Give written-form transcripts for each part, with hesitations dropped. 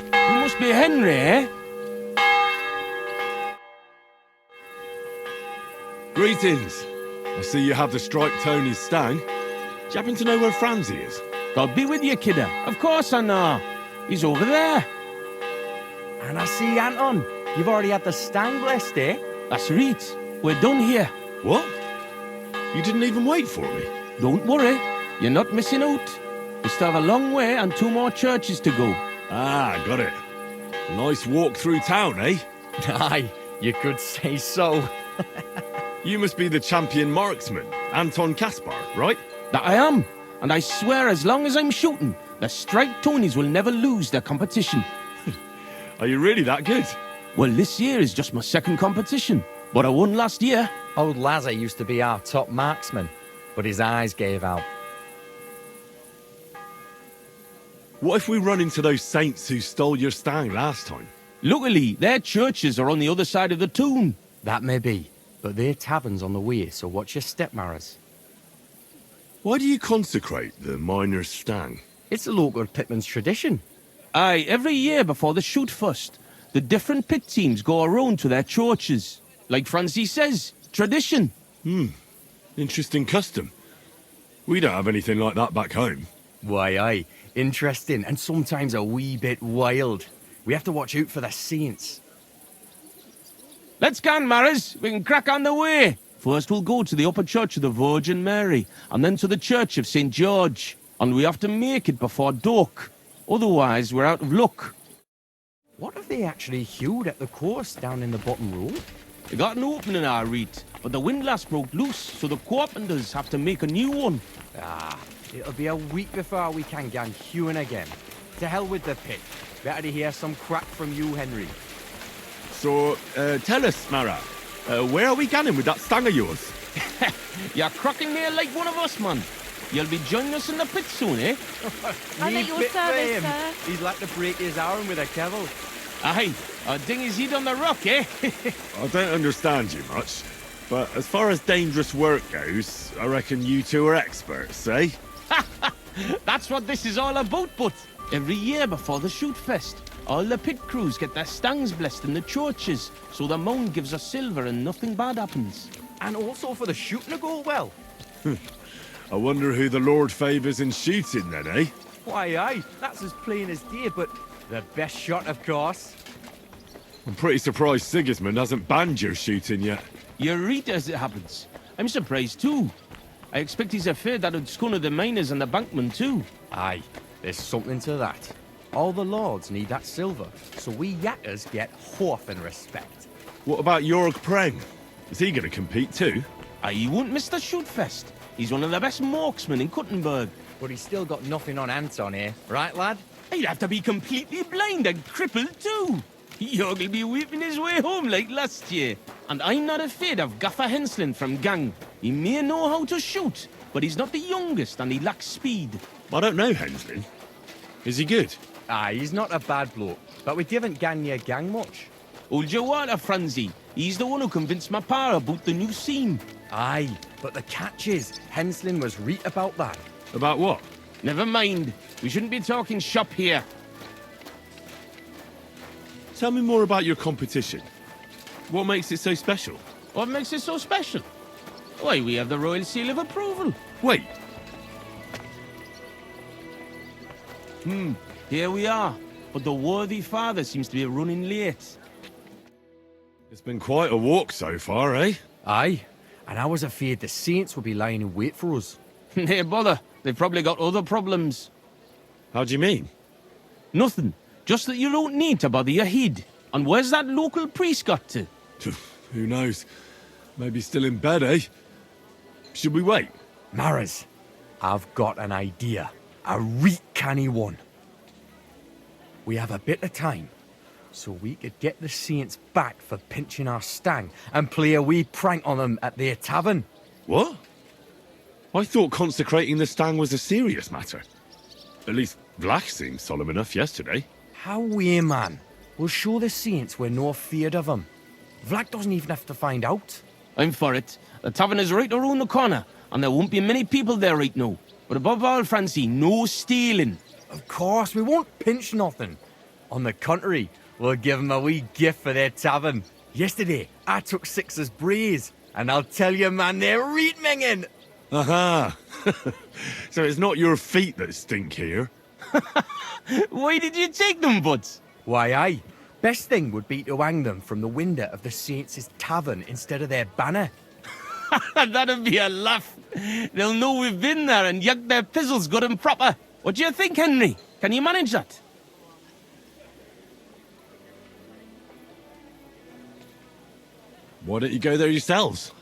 You must be Henry, eh? Greetings. I see you have the striped Tonies stang. Do you happen to know where Francie is? God be with you, kidder. Of course I know. He's over there. And I see, Anton, you've already had the stang blessed, eh? That's right. We're done here. What? You didn't even wait for me? Don't worry. You're not missing out. We still have a long way and 2 more churches to go. Ah, got it. A nice walk through town, eh? Aye, you could say so. You must be the champion marksman, Anton Kaspar, right? That I am. And I swear as long as I'm shooting, the striped Tonies will never lose their competition. Are you really that good? Well, this year is just my 2nd competition. But I won last year. Old Lazar used to be our top marksman, but his eyes gave out. What if we run into those saints who stole your stang last time? Luckily, their churches are on the other side of the town. That may be, but their tavern's on the way, so watch your step, Maras. Why do you consecrate the miner's stang? It's a local pitman's tradition. Aye, every year before the shoot first, the different pit teams go around to their churches. Like Francie says, tradition. Interesting custom. We don't have anything like that back home. Why, aye. Interesting, and sometimes a wee bit wild. We have to watch out for the saints. Let's go, Maris. We can crack on the way. First we'll go to the upper church of the Virgin Mary, and then to the church of St. George. And we have to make it before dark. Otherwise, we're out of luck. What have they actually hewed at the course down in the bottom row? They got an opening, I read, but the windlass broke loose, so the carpenters have to make a new one. Ah, it'll be a week before we can gang hewing again. To hell with the pit. Better to hear some crack from you, Henry. So, tell us, Mara, where are we going with that stang of yours? You're cracking there like one of us, man. You'll be joining us in the pit soon, eh? I'm at your Bit for service, him. sir. He's like to break his arm with a kevil. Aye, our ding his head on the rock, eh? I don't understand you much, but as far as dangerous work goes, I reckon you two are experts, eh? That's what this is all about, but every year before the shoot fest, all the pit crews get their stangs blessed in the churches, so the mound gives us silver and nothing bad happens. And also for the shooting to go well. I wonder who the Lord favours in shooting then, eh? Why, aye, that's as plain as day, but the best shot, of course. I'm pretty surprised Sigismund hasn't banned your shooting yet. You're right as it happens. I'm surprised too. I expect he's afraid that would scunner the miners and the bankmen too. Aye, there's something to that. All the lords need that silver, so we yakkers get half in respect. What about Jorg Preng? Is he going to compete too? He won't miss the shoot fest. He's one of the best marksmen in Kuttenberg. But he's still got nothing on Anton here, right, lad? He'd have to be completely blind and crippled too. Jorg will be weeping his way home like last year. And I'm not afraid of Gaffer Henslin from Gang. He may know how to shoot, but he's not the youngest and he lacks speed. I don't know Henslin. Is he good? Aye, he's not a bad bloke, but we haven't gang near gang much. Hold your water, Franzie. He's the one who convinced my pa about the new scene. Aye, but the catch is, Henslin was right about that. About what? Never mind. We shouldn't be talking shop here. Tell me more about your competition. What makes it so special? What makes it so special? Why, we have the royal seal of approval. Wait, Here we are. But the worthy father seems to be running late. it's been quite a walk so far, eh? Aye, and I was afraid the saints would be lying in wait for us. Hey, bother. They've probably got other problems. How do you mean? Nothing. Just that you don't need to bother your head. And where's that local priest got to? Who knows? Maybe still in bed, eh? Should we wait? Maras, I've got an idea. A reet canny one. We have a bit of time, so we could get the saints back for pinching our stang and play a wee prank on them at their tavern. What? I thought consecrating the stang was a serious matter. At least Vlach seemed solemn enough yesterday. How we, man? We'll show the saints we're no feared of them. Vlach doesn't even have to find out. I'm for it. The tavern is right around the corner, and there won't be many people there right now. But above all, Francie, no stealing. Of course, we won't pinch nothing. On the contrary, we'll give them a wee gift for their tavern. Yesterday, I took 6 as braes, and I'll tell you, man, they're reet minging. Aha! So it's not your feet that stink here. Why did you take them, buds? Why, aye. Best thing would be to hang them from the window of the Saints' tavern instead of their banner. That'd be a laugh. They'll know we've been there and yucked their pizzles good and proper. What do you think, Henry? Can you manage that? Why don't you go there yourselves?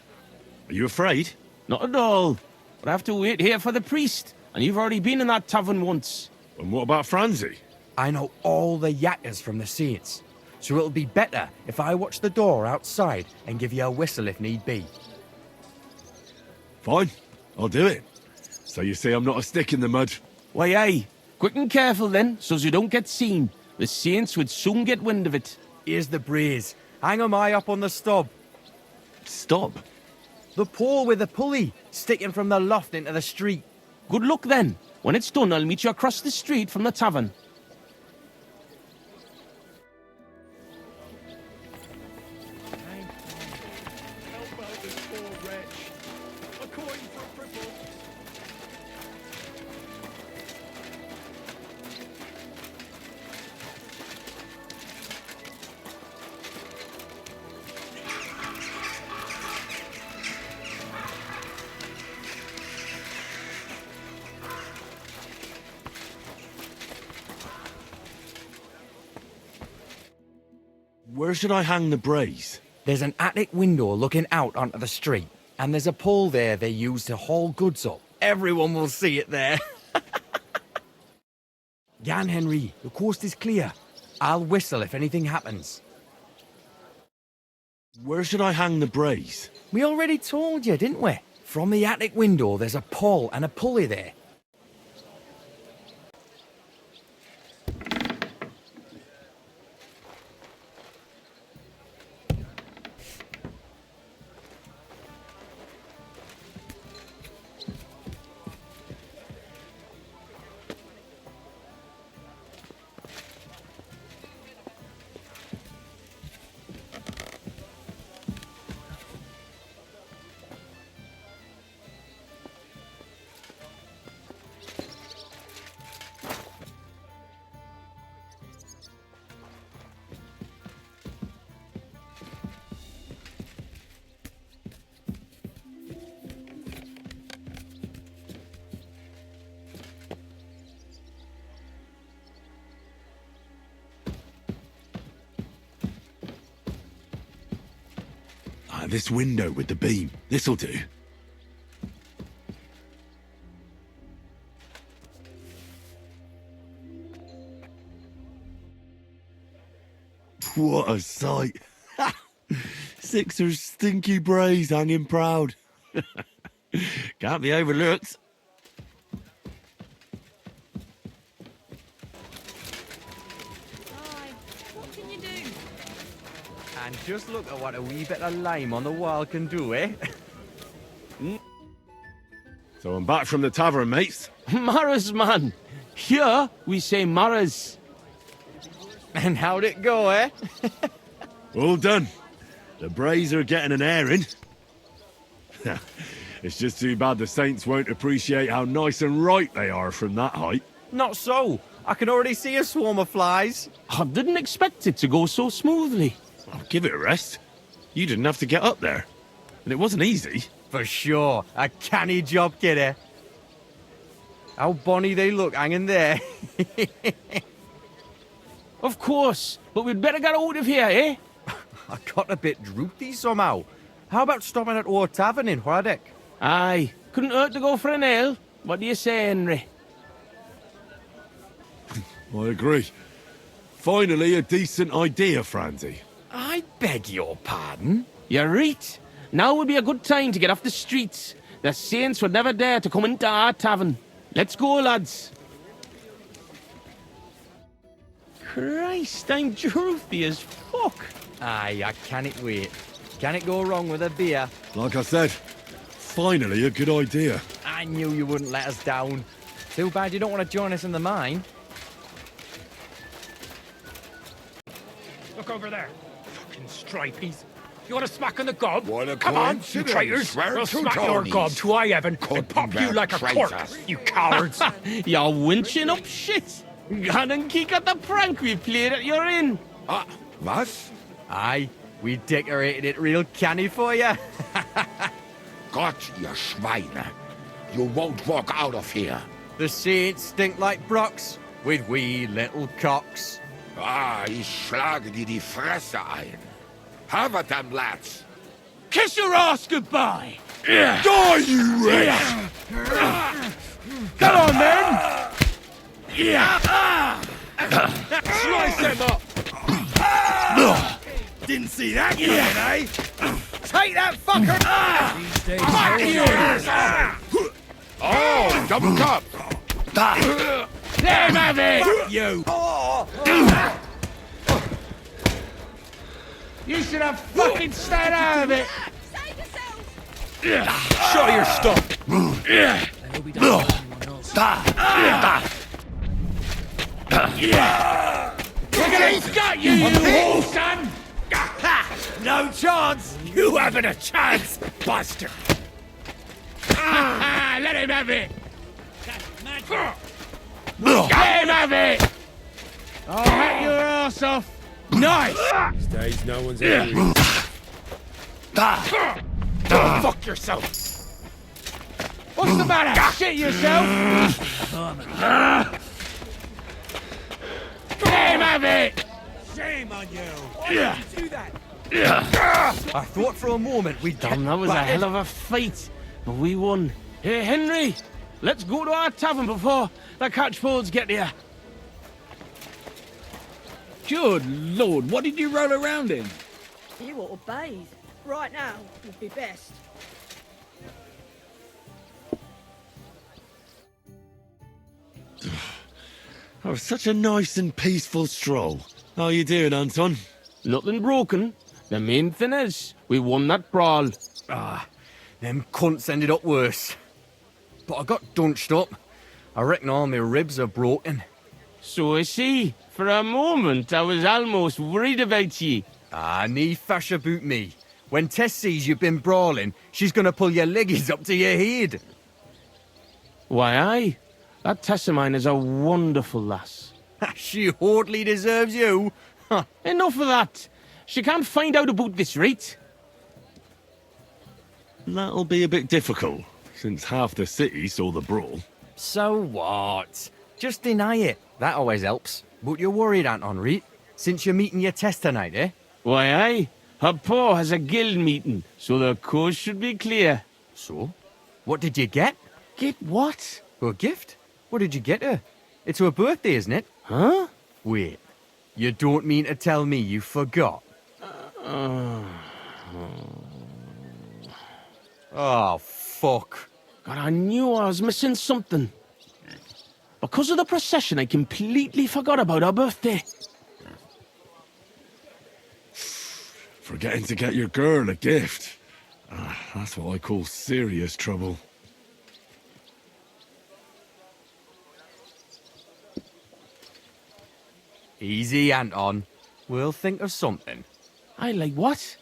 Are you afraid? Not at all. But I have to wait here for the priest, and you've already been in that tavern once. And what about Francie? I know all the yakkers from the Saints, so it'll be better if I watch the door outside and give you a whistle if need be. Fine, I'll do it. So you see I'm not a stick in the mud. Why, aye. Quick and careful then, so's you don't get seen. The Saints would soon get wind of it. Here's the braes. Hang 'em high up on the stub. Stop. The pole with the pulley, sticking from the loft into the street. Good luck then. When it's done, I'll meet you across the street from the tavern. Help out this poor wretch. A coin for a cripple. Where should I hang the brace? There's an attic window looking out onto the street, and there's a pole there they use to haul goods up. Everyone will see it there. Gan, Henry, the coast is clear. I'll whistle if anything happens. Where should I hang the brace? We already told you, didn't we? From the attic window, there's a pole and a pulley there. This window with the beam. This'll do. What a sight. 6 stinky braes hanging proud. Can't be overlooked. What can you do? And just look at what a wee bit of lime on the wall can do, eh? So I'm back from the tavern, mates. Maras, man. Here, we say Maras. And how'd it go, eh? All done. The braes are getting an airing. It's just too bad the Saints won't appreciate how nice and right they are from that height. Not so. I can already see a swarm of flies. I didn't expect it to go so smoothly. I'll give it a rest. You didn't have to get up there. And it wasn't easy. For sure. A canny job, kidder. How bonny they look hanging there. Of course, but we'd better get out of here, eh? I got a bit droopy somehow. How about stopping at our tavern in Hradek? Aye, couldn't hurt to go for an ale. What do you say, Henry? I agree. Finally, a decent idea, Francie. I beg your pardon? You're right. Now would be a good time to get off the streets. The Saints would never dare to come into our tavern. Let's go, lads. Christ, I'm droopy as fuck. Aye, I can't wait. Can it go wrong with a beer? Like I said, finally a good idea. I knew you wouldn't let us down. Too bad you don't want to join us in the mine. Look over there. Fucking stripies. You want to smack on the gob? What a Come on, you coincidence. traitors. Swear We'll to smack your Tonies. gob to I heaven and pop you Couldn't like a bear cork, traitors. you cowards. You're winching up shit. Gone and kick at the prank we played at your inn. Ah, was? Aye, we decorated it real canny for you. Gott, ihr Schweine. You won't walk out of here. The saints stink like brocks with wee little cocks. Ah, ich schlage dir die Fresse ein. Have at them, lads. Kiss your ass goodbye. Die, you wretch! Come on, then. Slice them up. Didn't see that coming, eh? Take that fucker. These days, Fuck you. Oh, double cup. Let him have it. you. You should have fucking stayed out of it. Show your stuff. I hope he doesn't hurt anyone else. Look at he's got you, you whole son. No chance! You haven't a chance, bastard! Let him have it. Let him have it. I'll hack your ass off. Nice! These days, no one's ever really... Go fuck yourself. What's the matter? Shit yourself. Let him have it. Shame on you! Why did you do that? I thought for a moment we'd Damn, that was a hell of a fight, but we won. Hey, Henry, let's go to our tavern before the catchpoles get here. Good lord, what did you roll around in? You ought to bathe. Right now would be best. That was such a nice and peaceful stroll. How you doing, Anton? Nothing broken. The main thing is, we won that brawl. Them cunts ended up worse. But I got dunched up. I reckon all my ribs are broken. So I see. For a moment, I was almost worried about you. Nee fash about me. When Tess sees you've been brawling, she's gonna pull your leggies up to your head. Why, aye. That Tess of mine is a wonderful lass. She hardly deserves you. Enough of that. She can't find out about this, right? That'll be a bit difficult, since half the city saw the brawl. So what? Just deny it. That always helps. But you're worried, Anton, right? Since you're meeting your Tess tonight, eh? Why, aye. Her pa has a guild meeting, so the coast should be clear. So? What did you get? Get what? A gift? What did you get her? It's her birthday, isn't it? Huh? Wait. You don't mean to tell me you forgot? Oh, fuck. God, I knew I was missing something. Because of the procession, I completely forgot about her birthday. Forgetting to get your girl a gift. That's what I call serious trouble. Easy, Anton. We'll think of something. I like what?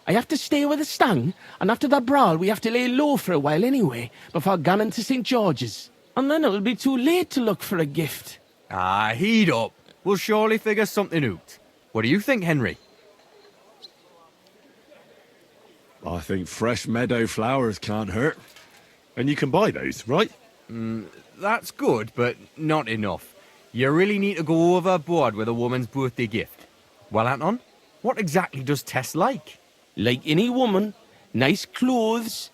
I have to stay with the stang, and after that brawl we have to lay low for a while anyway, before going to St. George's. And then it'll be too late to look for a gift. Heat up. We'll surely figure something out. What do you think, Henry? I think fresh meadow flowers can't hurt. And you can buy those, right? That's good, but not enough. You really need to go overboard with a woman's birthday gift. Well, Anton, what exactly does Tess like? Like any woman, nice clothes,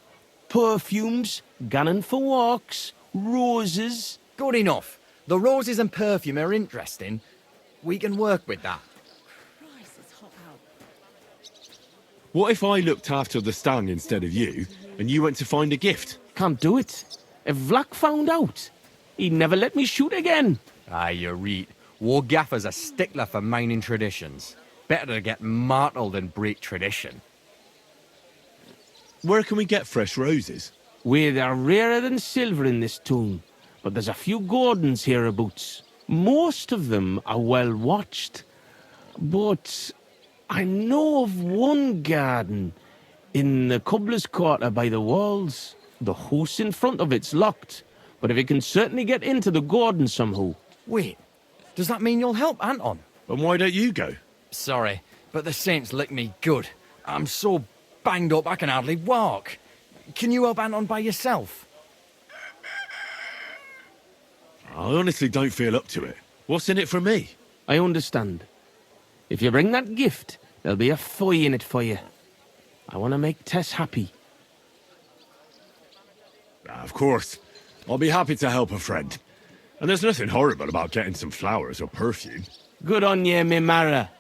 perfumes, gunning for walks, roses. Good enough. The roses and perfume are interesting. We can work with that. Christ, it's hot out. What if I looked after the stang instead of you, and you went to find a gift? Can't do it. If Vlack found out, he'd never let me shoot again. You read. War Gaffer's a stickler for mining traditions. Better to get martyred than break tradition. Where can we get fresh roses? Where they're rarer than silver in this town, but there's a few gardens hereabouts. Most of them are well watched. But I know of one garden in the cobbler's quarter by the walls. The house in front of it's locked, but if it can certainly get into the garden somehow. Wait, does that mean you'll help Anton? And why don't you go? Sorry, but the saints licked me good. I'm so banged up I can hardly walk. Can you help Anton by yourself? I honestly don't feel up to it. What's in it for me? I understand. If you bring that gift, there'll be a fire in it for you. I want to make Tess happy. Of course. I'll be happy to help a friend. And there's nothing horrible about getting some flowers or perfume. Good on ye, me Mara.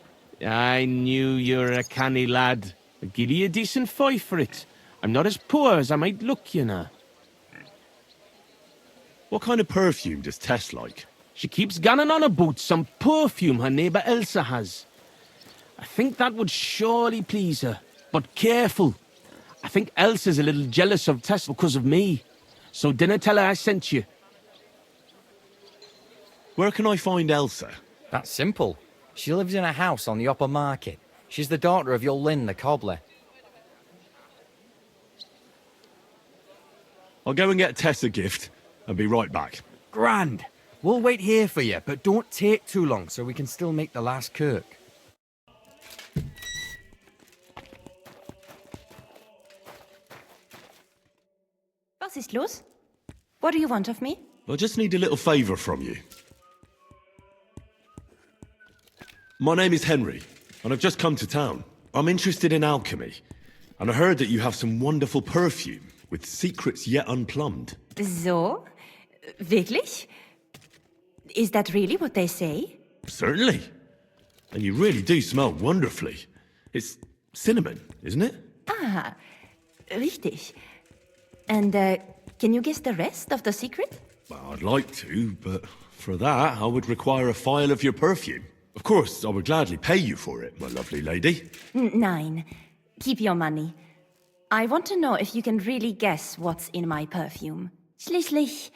I knew you were a canny lad. I'll give you a decent five for it. I'm not as poor as I might look, you know. What kind of perfume does Tess like? She keeps ganning on about some perfume her neighbour Elsa has. I think that would surely please her. But careful. I think Elsa's a little jealous of Tess because of me. So dinna tell her I sent you. Where can I find Elsa? That's simple. She lives in a house on the upper market. She's the daughter of your Lynn, the cobbler. I'll go and get Tess a gift and be right back. Grand. We'll wait here for you, but don't take too long so we can still make the last kirk. Was ist los? What do you want of me? I just need a little favour from you. My name is Henry, and I've just come to town. I'm interested in alchemy, and I heard that you have some wonderful perfume with secrets yet unplumbed. So? Wirklich? Is that really what they say? Certainly. And you really do smell wonderfully. It's cinnamon, isn't it? Ah, richtig. And, can you guess the rest of the secret? Well, I'd like to, but for that, I would require a phial of your perfume. Of course, I would gladly pay you for it, my lovely lady. Nein. Keep your money. I want to know if you can really guess what's in my perfume. Schließlich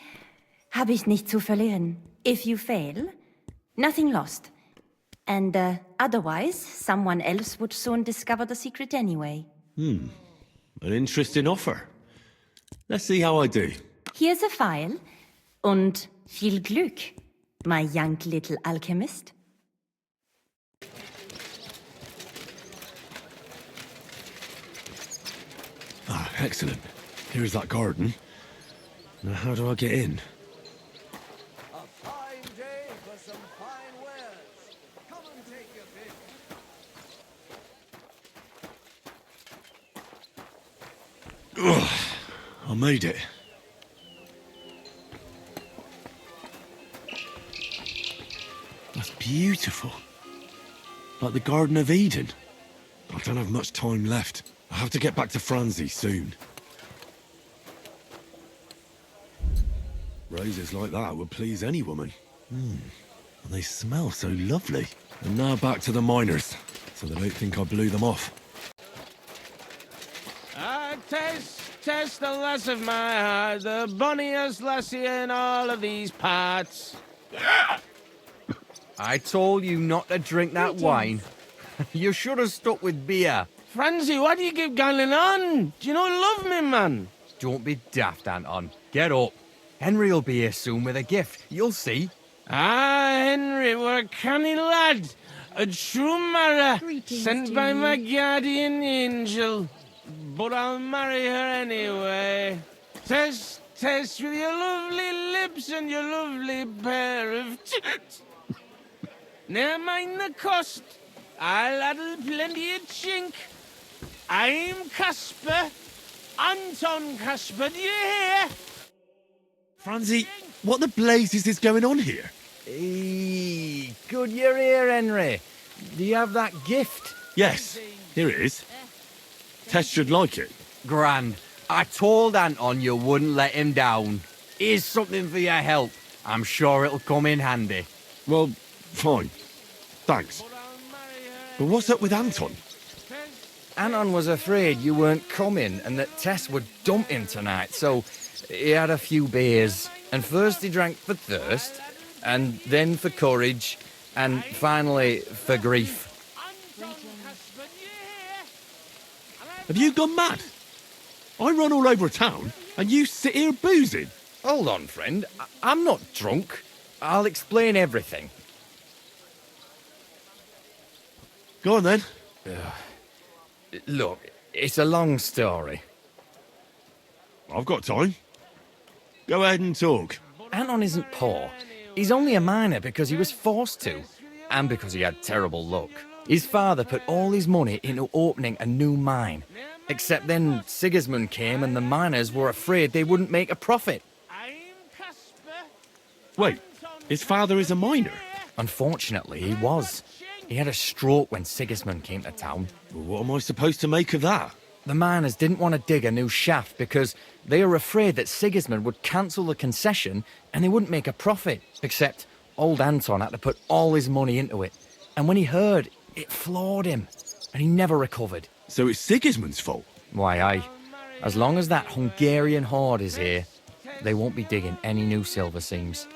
habe ich nichts zu verlieren. If you fail, nothing lost. And otherwise, someone else would soon discover the secret anyway. An interesting offer. Let's see how I do. Here's a file. Und viel Glück, my young little alchemist. Ah, excellent. Here's that garden. Now, how do I get in? A fine day for some fine wares. Come and take your pick. I made it. That's beautiful. Like the Garden of Eden. I don't have much time left. I have to get back to Franzi soon. Roses like that would please any woman. And they smell so lovely. And now back to the miners, so they don't think I blew them off. Tess, the lass of my heart, the bonniest lassie in all of these parts. I told you not to drink that wine. You should have stuck with beer. Francie, what do you keep going on? Do you not love me, man? Don't be daft, Anton. Get up. Henry'll be here soon with a gift. You'll see. Ah, Henry, we're a canny lad. A true Mara, sent by my guardian angel. But I'll marry her anyway. Tess, with your lovely lips and your lovely pair of tits. Never mind the cost. I'll add plenty of chink. I'm Casper. Anton Casper, do you hear? Franzi, what the blazes is going on here? Hey, good you're here, Henry. Do you have that gift? Yes, here it is. Tess should like it. Grand. I told Anton you wouldn't let him down. Here's something for your help. I'm sure it'll come in handy. Well, fine. Thanks. But what's up with Anton? Anton was afraid you weren't coming and that Tess would dump him tonight, so he had a few beers. And first he drank for thirst, and then for courage, and finally for grief. Have you gone mad? I run all over town, and you sit here boozing. Hold on, friend. I'm not drunk. I'll explain everything. Go on then. Look, it's a long story. I've got time. Go ahead and talk. Anton isn't poor. He's only a miner because he was forced to, and because he had terrible luck. His father put all his money into opening a new mine. Except then Sigismund came and the miners were afraid they wouldn't make a profit. Wait, his father is a miner? Unfortunately, he was. He had a stroke when Sigismund came to town. Well, what am I supposed to make of that? The miners didn't want to dig a new shaft because they were afraid that Sigismund would cancel the concession and they wouldn't make a profit. Except old Anton had to put all his money into it. And when he heard, it floored him. And he never recovered. So it's Sigismund's fault? Why, aye. As long as that Hungarian horde is here, they won't be digging any new silver seams.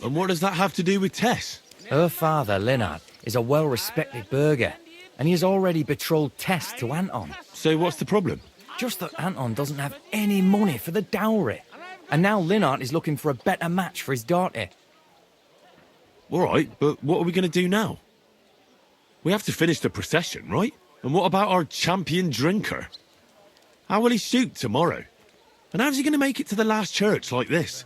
And what does that have to do with Tess? Her father, Linnart, is a well-respected burgher, and he has already betrothed Tess to Anton. So what's the problem? Just that Anton doesn't have any money for the dowry. And now Linnart is looking for a better match for his daughter. All right, but what are we going to do now? We have to finish the procession, right? And what about our champion drinker? How will he shoot tomorrow? And how's he going to make it to the last church like this?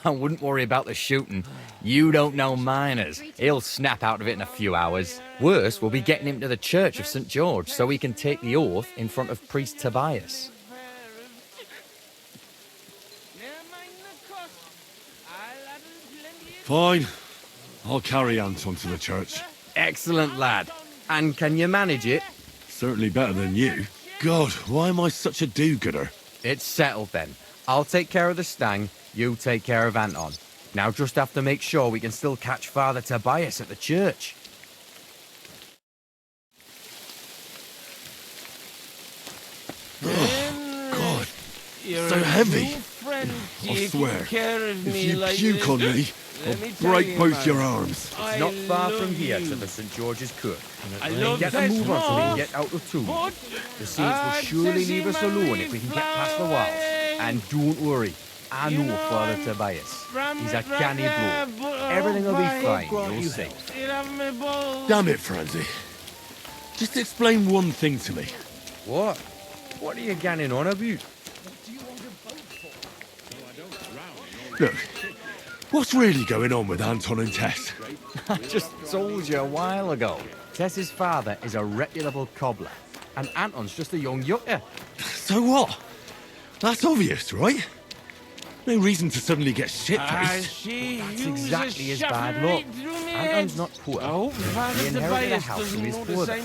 I wouldn't worry about the shooting. You don't know miners. He'll snap out of it in a few hours. Worse, we'll be getting him to the Church of St. George so he can take the oath in front of priest Tobias. Fine. I'll carry Anton to the church. Excellent, lad. And can you manage it? Certainly better than you. God, why am I such a do-gooder? It's settled then. I'll take care of the stang, you take care of Anton. Now just have to make sure we can still catch Father Tobias at the church. God, so heavy. I swear, if you puke on me, I'll break both your arms. It's not far from here to the St. George's Kirk. I love Get a this move on so we can more. get out of tomb. The saints will surely leave us alone if we can get past the walls. And don't worry, I know Father Tobias. He's a canny bloke. Everything will be fine, you'll see. Damn it, Francie. Just explain one thing to me. What? What are you ganning on about? Look, what's really going on with Anton and Tess? I just told you a while ago. Tess's father is a reputable cobbler, and Anton's just a young yucker. So what? That's obvious, right? No reason to suddenly get shit-faced. That's exactly his bad luck. Anton's not poor. He inherited a house from his father,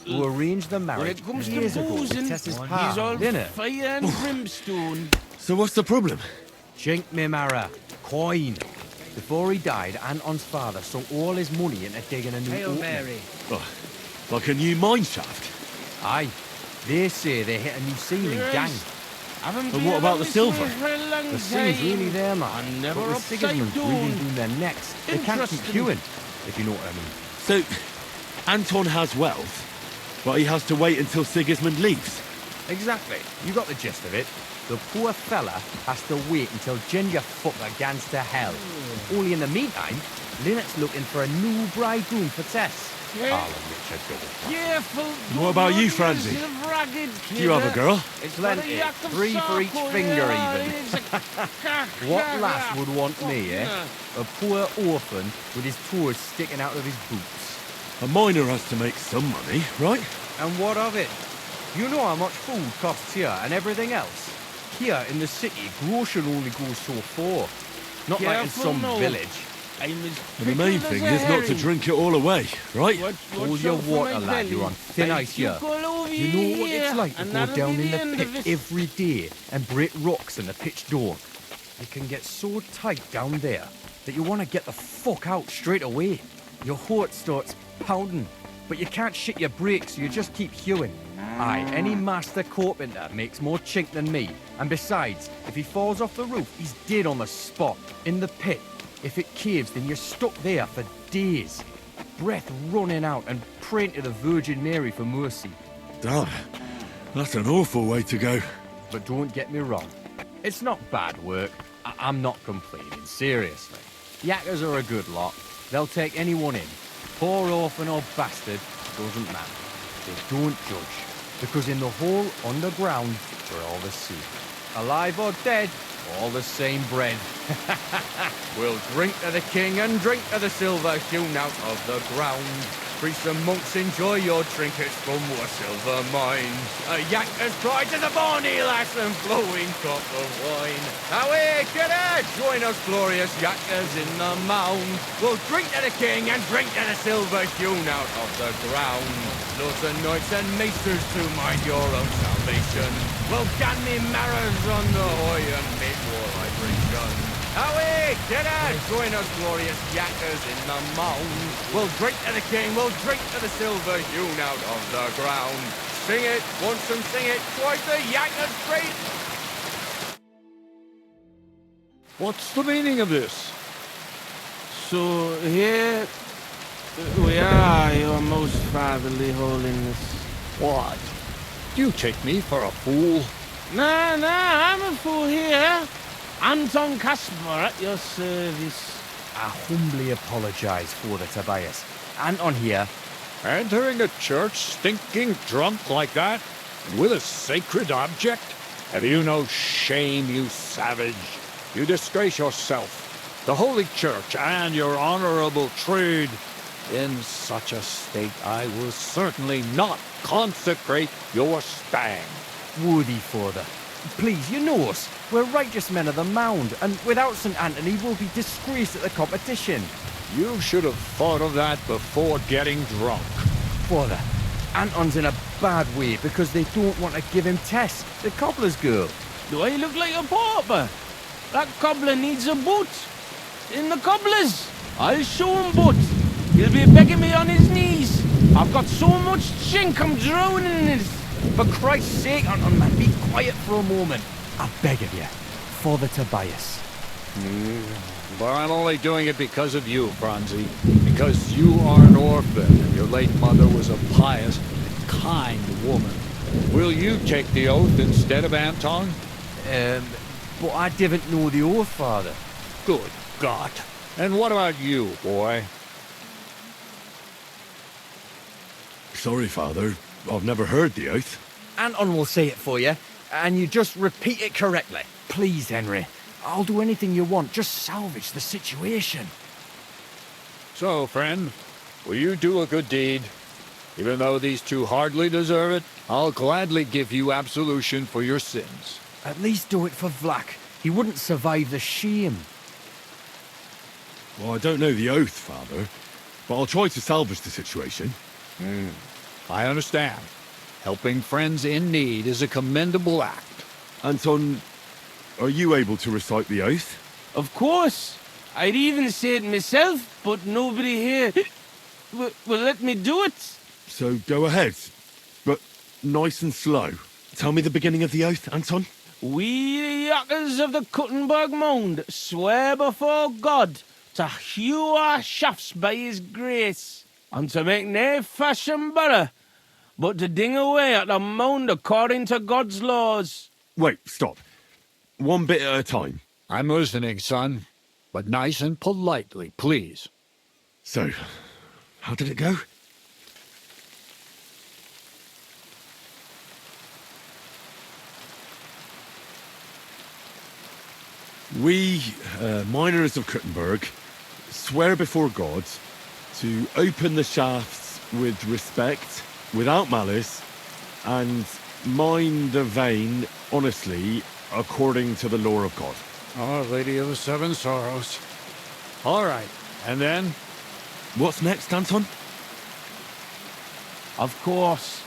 who arranged the marriage years ago with Tess's pa, dinner. Fire and brimstone. So what's the problem? Chink me marrow, coin. Before he died, Anton's father sunk all his money into digging a new opening. Oh, like a new mine shaft? Aye, they say they hit a new ceiling gang. And what about the silver? The thing's really there, man. never But with upside Sigismund down. breathing down their necks, they can't keep Interesting. queuing, if you know what I mean. So, Anton has wealth, but he has to wait until Sigismund leaves. Exactly. You got the gist of it. The poor fella has to wait until Ginger fucker gans to hell. Only in the meantime, Lynette's looking for a new bridegroom for Tess. Harlan Richard Gould. Careful. What about you, Francie? Do you have a girl? It's plenty. 3 for each finger, even. What lass would want me, eh? A poor orphan with his toes sticking out of his boots. A miner has to make some money, right? And what of it? You know how much food costs here and everything else? Here in the city, grocery only goes so far. Not like in Careful some now. village. I'm as And the main fickle thing as is a not to herring. drink it all away, right? Hold your water, lad. You're on thin ice here. You know what it's like to go down in the pit every day and break rocks in the pitch dark. It can get so tight down there that you want to get the fuck out straight away. Your heart starts pounding, but you can't shit your brakes, so you just keep hewing. Aye, any master carpenter makes more chink than me. And besides, if he falls off the roof, he's dead on the spot, in the pit. If it caves, then you're stuck there for days. Breath running out and praying to the Virgin Mary for mercy. Damn, that's an awful way to go. But don't get me wrong, it's not bad work. I'm not complaining, seriously. Yakkers are a good lot. They'll take anyone in. Poor orphan or bastard, doesn't matter. They don't judge. Because in the whole underground, we're all the same. Alive or dead, all the same bread. We'll drink to the king and drink to the silver hewn out of the ground. Priests and monks, enjoy your trinkets from our silver mines. A Yakker's pride to the bonny lass and flowing cup of wine. Away, kidder, join us glorious Yakkers in the mound. We'll drink to the king and drink to the silver hewn out of the ground. Lords and knights and maesters to mind your own salvation. Well, can me marrows on the hoy and make war vibration. Away, kidder, join us glorious Yakkers in the mound. We'll drink to the king, we'll drink to the silver hewn out of the ground. Sing it, once and sing it, twice the Yakkers great. What's the meaning of this? So here we are, your most fatherly holiness. What? Do you take me for a fool? Nah, I'm a fool here. Anton Caspar at your service. I humbly apologise, Father Tobias. Anton here. Entering a church stinking drunk like that? With a sacred object? Have you no shame, you savage? You disgrace yourself, the Holy Church, and your honorable trade. In such a state, I will certainly not consecrate your stag. Worthy Father. Please, you know us. We're righteous men of the Mound, and without St. Anthony, we'll be disgraced at the competition. You should have thought of that before getting drunk. Father, Anton's in a bad way because they don't want to give him Tess, the cobbler's girl. Do I look like a pauper? That cobbler needs a boot. In the cobbler's. I'll show him boot. He'll be begging me on his knees. I've got so much chink, I'm drowning in it. For Christ's sake, Anton, man, be quiet for a moment. I beg of you, Father Tobias. But I'm only doing it because of you, Franzi. Because you are an orphan, and your late mother was a pious, kind woman. Will you take the oath instead of Anton? But I didn't know the oath, Father. Good God. And what about you, boy? Sorry, Father. I've never heard the oath. Anton will say it for you, and you just repeat it correctly. Please, Henry. I'll do anything you want. Just salvage the situation. So, friend, will you do a good deed? Even though these two hardly deserve it, I'll gladly give you absolution for your sins. At least do it for Vlak. He wouldn't survive the shame. Well, I don't know the oath, Father, but I'll try to salvage the situation. I understand. Helping friends in need is a commendable act. Anton, are you able to recite the oath? Of course. I'd even say it myself, but nobody here will let me do it. So go ahead, but nice and slow. Tell me the beginning of the oath, Anton. We, the Yakkers of the Kuttenberg Mound, swear before God to hew our shafts by his grace, and to make nae fashion better, but to ding away at the mound according to God's laws. Wait, stop. One bit at a time. I'm listening, son. But nice and politely, please. So, how did it go? We, miners of Kuttenberg, swear before God to open the shafts with respect, without malice, and mine the vein honestly, according to the law of God. Our Lady of the Seven Sorrows. All right, and then? What's next, Anton? Of course.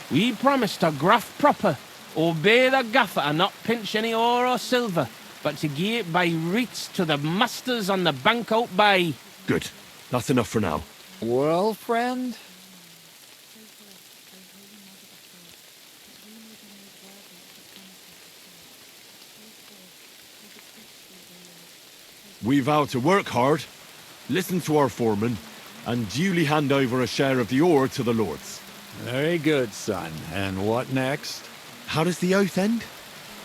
We promise to graft proper, obey the gaffer and not pinch any ore or silver, but to gie it by reets to the masters on the bank out by. Good. That's enough for now. Well, friend? We vow to work hard, listen to our foreman, and duly hand over a share of the ore to the lords. Very good, son. And what next? How does the oath end?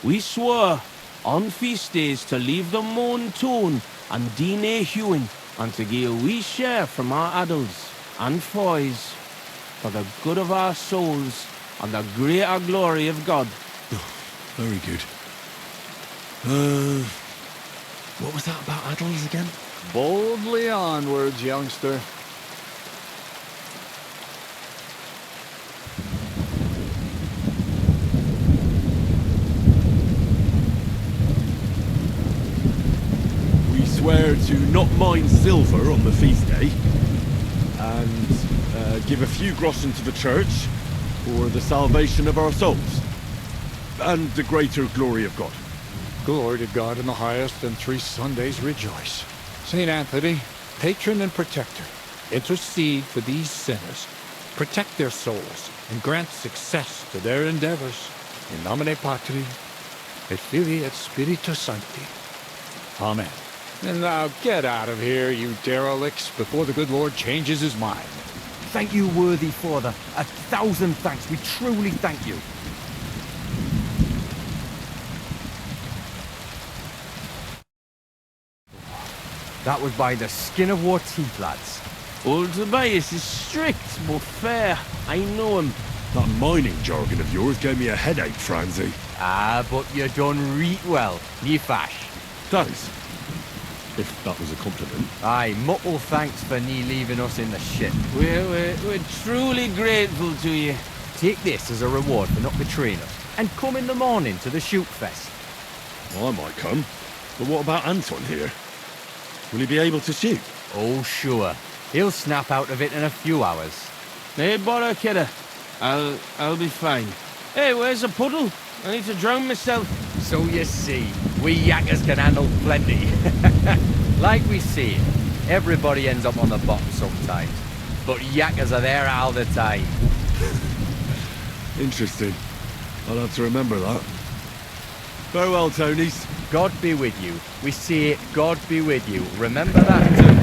We swore on feast days to leave the moan tone and DNA hewing, and to give a wee share from our adults and foys for the good of our souls and the greater glory of God. Very good. What was that about adults again? Boldly onwards, youngster. We swear to not mine silver on the feast day, and give a few groschen to the church for the salvation of our souls, and the greater glory of God. Glory to God in the highest, and 3 Sundays rejoice. St. Anthony, patron and protector, intercede for these sinners, protect their souls, and grant success to their endeavors. In nomine Patri, et Filii, et Spiritus Sancti. Amen. And now get out of here, you derelicts, before the good Lord changes his mind. Thank you, worthy father. 1,000 thanks. We truly thank you. That was by the skin of our teeth, lads. Old Tobias is strict but fair. I know him. That mining jargon of yours gave me a headache, Franzi. Ah, but you done reet well. Ye fash. Thanks. If that was a compliment. Aye, muckle thanks for nie leaving us in the shit. We're truly grateful to you. Take this as a reward for not betraying us. And come in the morning to the shoot fest. Well, I might come. But what about Anton here? Will he be able to shoot? Oh, sure. He'll snap out of it in a few hours. Hey, bother, kidder. I'll be fine. Hey, where's the puddle? I need to drown myself. So you see, we yakkers can handle plenty. Like we see, everybody ends up on the bottom sometimes. But yakkers are there all the time. Interesting. I'll have to remember that. Farewell, Tonies. God be with you. We say, God be with you. Remember that too.